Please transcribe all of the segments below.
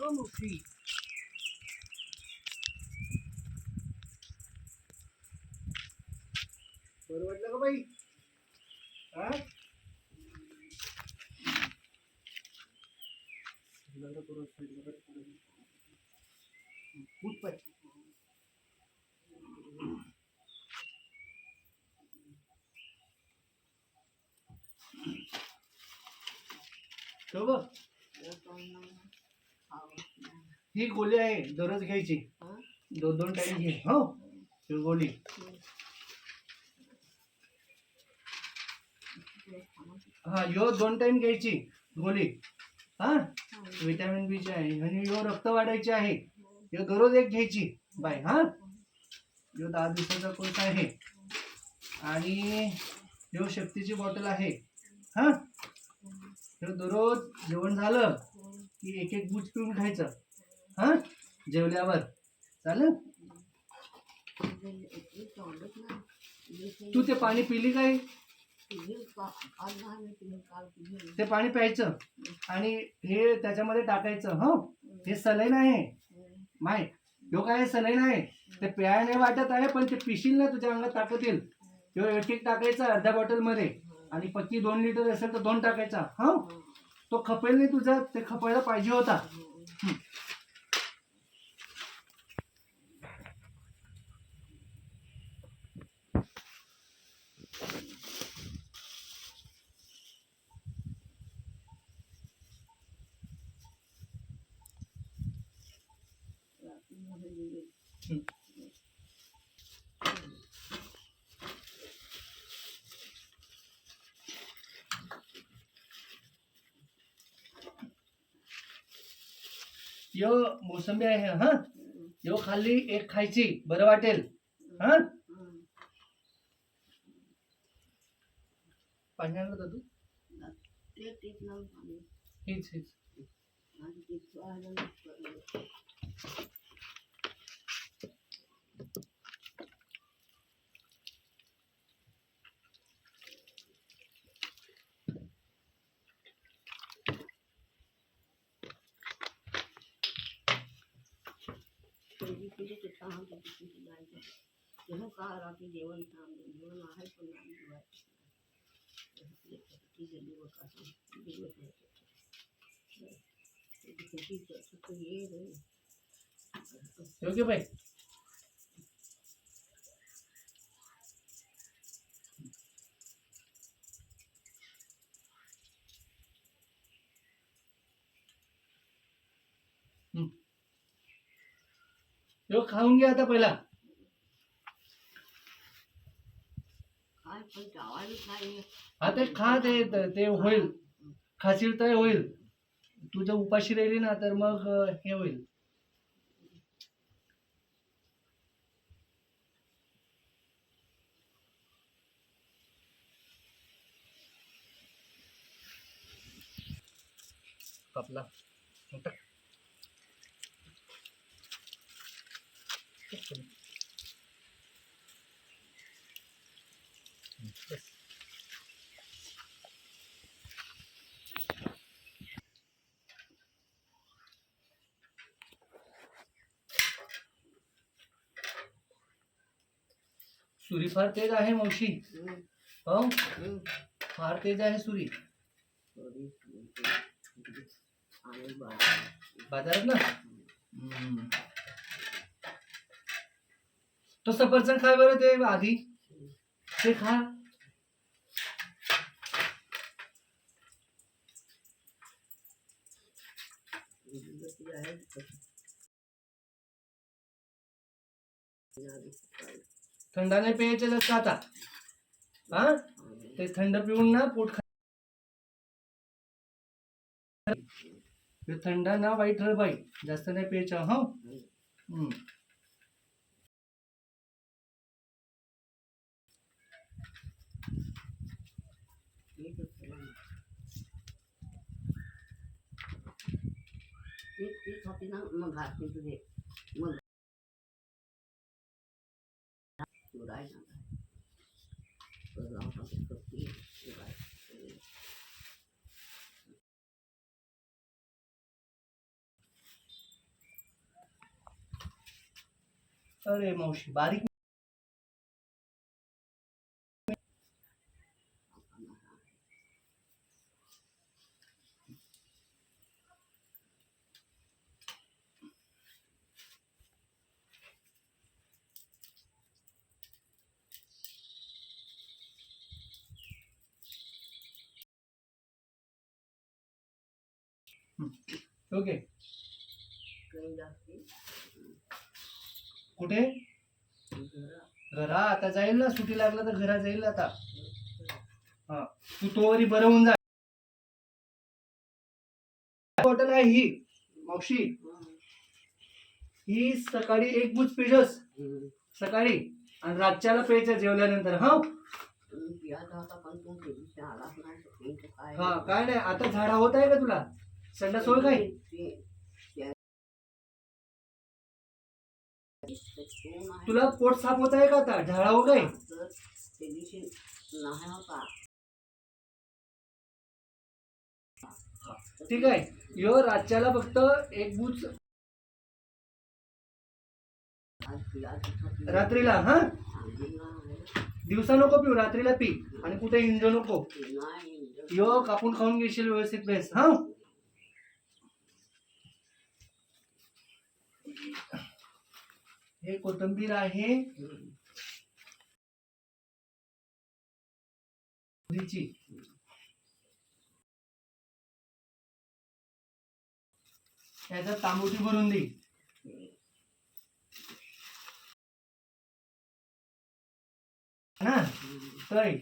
मोठी. बरं वाटलं का बाई? हा खूप पाहिजे. तो बघ, ही गोळी आहे दररोज घ्यायची. 2-2 टाइम घे. हो, ही गोळी. हा, यो 2 टाइम घ्यायची गोळी. हा, विटॅमिन बी ची आहे आणि यो रक्त वाढायची आहे. यो दररोज एक घ्यायची बाय. हा, यो 10 दिवसाचा कोर्स आहे आणि यो शक्तीची बॉटल आहे. हा, यो दररोज जेवण झालं की एक एक बूच पिऊन खायचं. हा, जेवल्यावर. चालेल. तू ते पाणी पिली काय? ते पाणी प्यायचं आणि हे त्याच्यामध्ये टाकायचं. हो, हे सलाईन आहे माय. ह्यो काय सलाईन आहे. ते प्याय नाही वाटत आहे, पण ते पिशील ना तुझ्या अंगात ताकद येईल. ह्यो एक टाकायचा अर्ध्या बॉटल मध्ये आणि पत्ती 2 लिटर असेल तर 2 टाकायचा. हा, तो खपेल नाही तुझा, ते खपायला पाहिजे होता. यो मोसंबी आहे. हा, यो खाल्ली एक खायची, बरं वाटेल. हा, पाणी आणलं का तू? हीच हीच. जेवण आहे योग्य बाई. यो खाऊन घ्या आता पहिला. हा, ते खा. ते होईल, खाशील तर होईल. तुझ्या उपाशी राहिली ना तर मग हे होईल. कापला सुरी फार तेज आहे मावशी. हो, फार तेज आहे सुरी. बाजारात ना. तो सफरचंद खा बरं. ते आधी ते खा. थंड नाही प्यायचं जास्त आता. हा, ते थंड पिऊन ना पोट थंड ना वाईट रह बाई. जास्त नाही प्यायचं. हो, मग घातली तुझे मग अरे मावशी बारीक. ओके. कुठे घरा? आता जाईल ना, सुट्टी लागला तर घरा जाईल आता. हा तू तोवरी बरं होऊन जा. बॉटल आहे ही मावशी, ही सकाळी एक बुच पिजस सकाळी आणि रातच्याला प्यायचं जेवल्यानंतर. हा हा काय नाही आता झाडा होत आहे का तुला? संडास होय काय? तुला पोट साफ होत आहे का आता? झाडा हो काय? ठीक आहे. यो रातच्याला फक्त एक बुच रात्रीला. हा दिवसा नको पिऊ, रात्रीला पी. आणि कुठे हिंडू नको. यो कापून खाऊन घेशील व्यवस्थित बेस. हा हे कोथिंबीर आहे त्याच्यात तांबूटी भरून दे ना. तर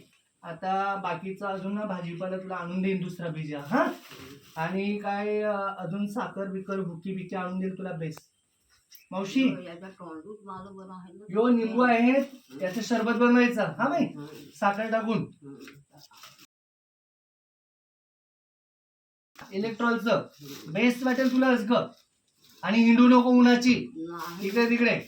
आता बाकीचा अजून ना भाजीपाला तुला आणून देईन दुसरा बिजा. हा आणि काय अजून साखर बिकर भुकी बिकी आणून देईल तुला बेस. मावशी यो निंबू आहे, याचं सरबत बनवायचं. हा बाई साखर टाकून इलेक्ट्रॉलचं बेस्ट वाटेल तुला असग. आणि हिंडू नको उन्हाची इकडे तिकडे.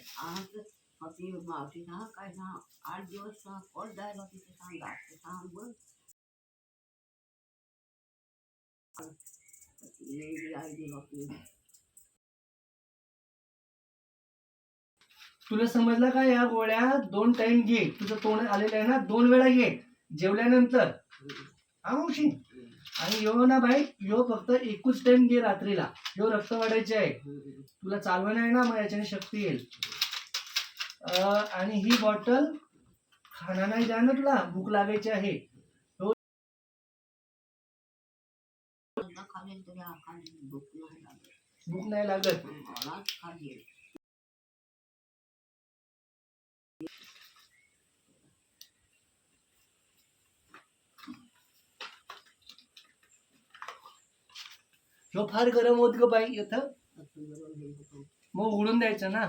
तुला समजलं का? या गोळ्या 2 टाइम घे. तुझं तोंड आलेलं आहे ना, 2 वेळा घे जेवल्यानंतर. हा मावशी. आणि यो ना भाई, यो फक्त एकच टाइम घे रात्रीला. यो रक्त वाढायचे आहे तुला, चालवण आहे ना, मग याच्याने शक्ती येईल. आणि ही बॉटल खाना नाही द्या ना, तुला भूक लागायची आहे. भूक नाही लागत. ह्यो फार गरम होत ग बाई इथं, मग उघडून द्यायचं ना.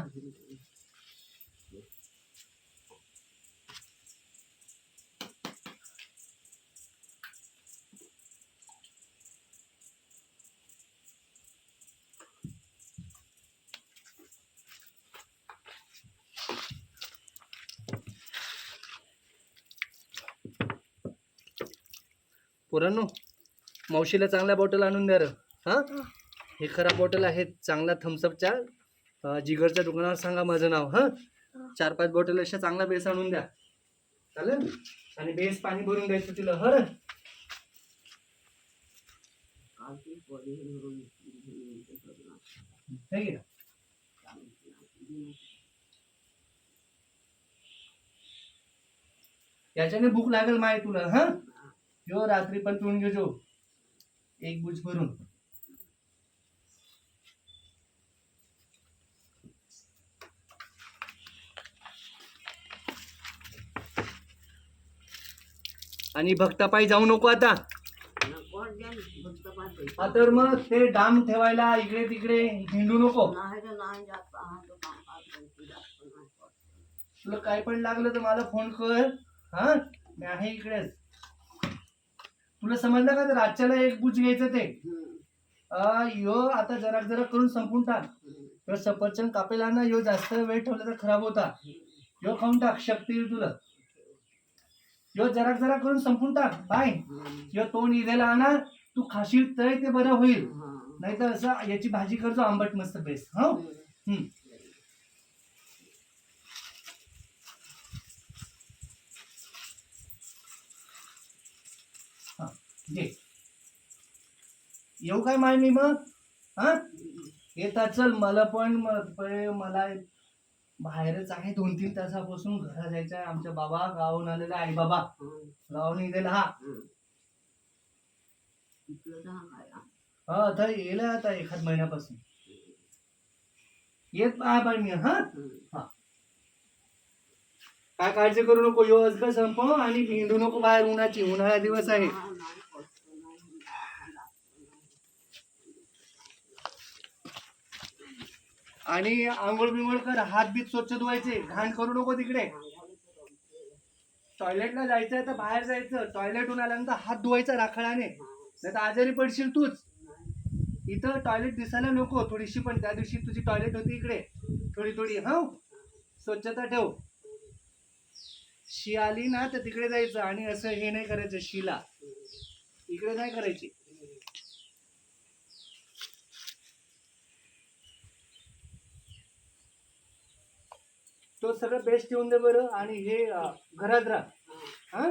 पोरांनो, मावशीला चांगल्या बॉटल आणून द्या र. हा हे खराब बॉटल आहेत. चांगला थम्सअपच्या जिगरच्या दुकानावर सांगा माझं नाव. हा 4-5 बॉटल अशा चांगला बेस आणून द्या. चालेल. आणि बेस पाणी भरून द्यायचं तिला. हर याच्याने भूक लागेल माय तुला. हा यो रात्री पण पिऊन घेजो एक बुच भरून. आणि भक्तापायी जाऊ नको आता. तर मग ते डाम ठेवायला इकडे तिकडे हिंडू नको. तुला काय पण लागलं तर मला फोन कर. हा मी आहे इकडेच. तुला समजलं का? तर रातच्याला एक बुच घ्यायचं ते. यो आता जरा जरा करून संपून टाक. यो सफरचंद कापेला ना, यो जास्त वेळ ठेवला तर खराब होता. यो खाऊन टाक, शक्ती येईल तुला. यो जरा जरा करून संपून टाक. बाय यो तोंड इदेला आणा. तू खाशील तर ते बरं होईल. नाही तर असं याची भाजी करतो आंबट मस्त बेस्ट. हा घे. येऊ काय माय मी मग? हा येतात. चल मला पण मला बाहेरच आहे 2-3 तासापासून. घरा जायचं आहे. आमच्या बाबा गावाहून आलेला आई बाबा गावाहून निघाला. हा आता येईल आता एखाद महिन्यापासून येत बाय मी. हा हा काय काळजी करू नको. योज का संपव आणि हिंडू नको बाहेर. उन्हाळा दिवस आहे. आणि आंघोळ बिंघोळ कर. हात बीत स्वच्छ धुवायचे. घाण करू नको तिकडे. टॉयलेटला जायचंय तर बाहेर जायचं. टॉयलेटहून आल्यानंतर हात धुवायचा राखळाने, नाही तर आजारी पडशील तूच. इथं टॉयलेट दिसायला नको थोडीशी पण. त्या दिवशी तुझी टॉयलेट होती इकडे थोडी थोडी. हा स्वच्छता ठेव. शी आली ना तर तिकडे जायचं आणि असं हे नाही करायचं. शीला इकडे नाही करायची. तो सगळं बेस्ट ठेवून दे बरं. आणि हे घरात राहा. हा